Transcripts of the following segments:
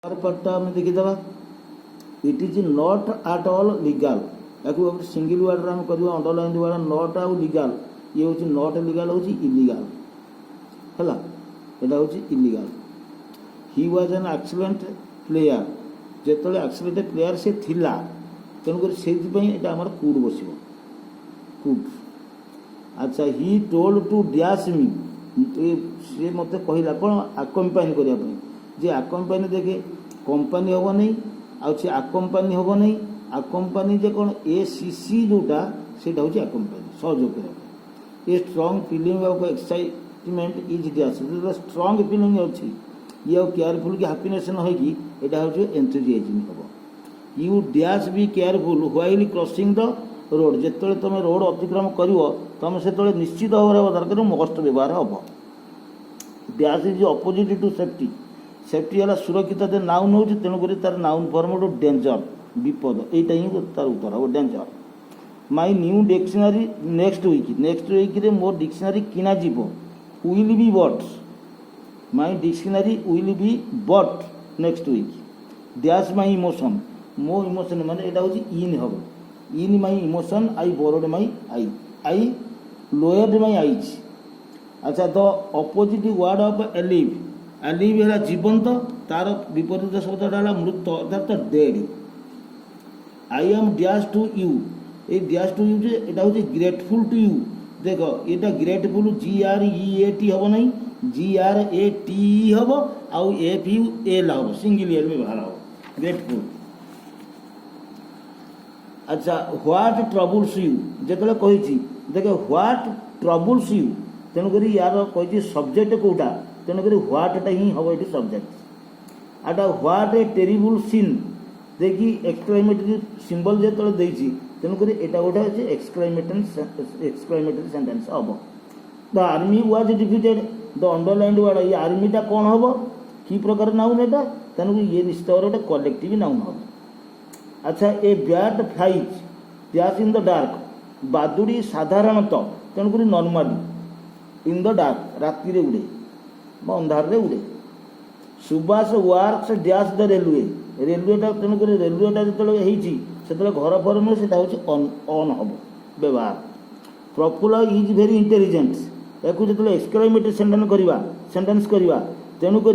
पार्टटा आम देखीदे it is not at all legal या सिंगल वर्ड आम कर अंडरलाइन वर्ड नॉट आउ लीगल ये हूँ नॉट लीगल हूँ इलीगल है यहाँ हूँ illegal he was an excellent player जिते एक्सीलेंट प्लेयर से थिला तेणुक से आम कुड बस कुड अच्छा he told to dash me सी मत कहला कौन आकम्पानी करने जे आकम्पानी देखे कंपानी हम नहीं आसी आकम्पानी हम नहीं आकम्पानी जे कौन ए सी सी जोटा से आकम्पानी सहयोग करने ये strong feeling of excitement is dash strong feeling अच्छी ये केयरफुल की हैप्पीनेस न होगी यहाँ हूँ एंथुजियाज्म हम you dash be careful while crossing the road जिते तुम रोड अतिक्रम कर तुम से निश्चित भाव दरकार मस्ट व्यवहार हम dash is opposite to safety safety है सुरक्षित नाउन हो तेणुक तार नाउन फॉर्म गोटे डेंजर विपद यहाँ ही तार उत्तर हम danger my new dictionary next week more dictionary किना will be but my dictionary will be but next week dash my emotion मो इमोशन माने यहाँ हूँ इन हम in my emotion I borrowed my I lowered my eyes अच्छा the opposite word of alive है जीवंत तार विपरीत शब्द मृत अर्थात dead I am dash to you ये डैश टू यू यहाँ हूँ ग्रेटफुल टू यू देख ये ग्रेटफुल GREAT हम नहीं GRAT हम आउ FUL हम सिंगल एल में बाहर हम ग्रेटफुल अच्छा व्हाट ट्रबल्स यू जो कही देख व्हाट ट्रबल्स यू तेणुक यार कही सब्जेक्ट कौटा तेणुक व्हाटा ही हम ये सब्जेक्ट आटा व्हाट ए टेरिबल सीन देखी एक्सक्लेमेटरी सिंबल जो देती तेणुक यहाँ गोटे अच्छे एक्सक्लेमेटरी सेंटेंस हम the army was defeated the underline word ये आर्मीटा कौन हम कि प्रकार नाउन यहाँ तेणुक ये निश्चित भाव गोटे कलेक्टिव नाउन हम अच्छा a bat flies dash in the dark बादुड़ी साधारणतः तेणुक नॉर्मली इन द डार्क राति उड़े अंधार रे उड़े सुभाष वर्क्स डैश द रेलवेटा तेणुक रेलवेटा जो घर फर मिले से ऑन हम व्यवहार प्रफुल्ल इज भेरी इंटेलिजेंट या जो एक्सक्लेमेटरी सेंटेंस करवा तेणुक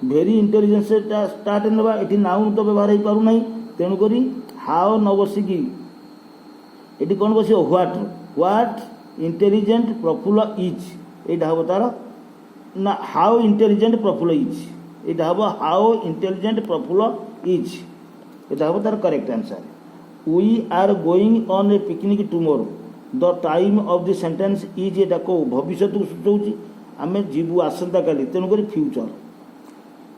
भेरी इंटेलिजेंस स्टार्ट ना ये नाउन तो व्यवहार हो पार ना तेणुक हाउ न बसिकी ये कौन बस व्हाट इंटेलिजेंट प्रफुल्ल इज यहाँ हम तार ना हाउ इंटेलिजेंट प्रफुल्ल इज यहाँ हम हाउ इंटेलिजेंट प्रफुल्ल इज यहाँ हम तार correct answer we are going on a picnic tomorrow the time of the sentence is एटा को भविष्य को सूचाऊँ आम जीवु आसंता काली तेणुक future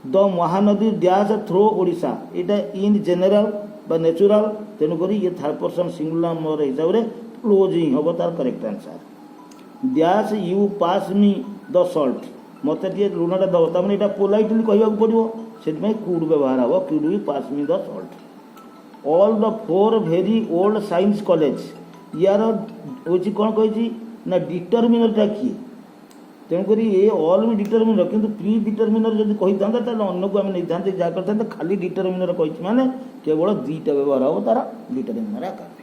the Mahanadi dash through Odisha यहाँ इन जेनेल बा नेचुराल तेणुक ये थर्ड पर्सन सिंगुलर नंबर हिसाब से क्लोजिंग हम तार correct answer dash you pass me the Salt मत लुणटा दब तमें यहाँ पोलाइटली कहवाक पड़ो से कुड व्यवहार हम could you pass me the Salt all the four very old science college यार हूँ कौन कही ना डिटरमिनरटा किए तेणुक ये ऑल भी डिटरमिनर किंतु प्री डिटरमिनर जब कही था अन्न को आम नहीं था जहाँ करते खाली डिटरमिनर कही माने केवल दुईटा व्यवहार हम तार डिटरमिनर आकार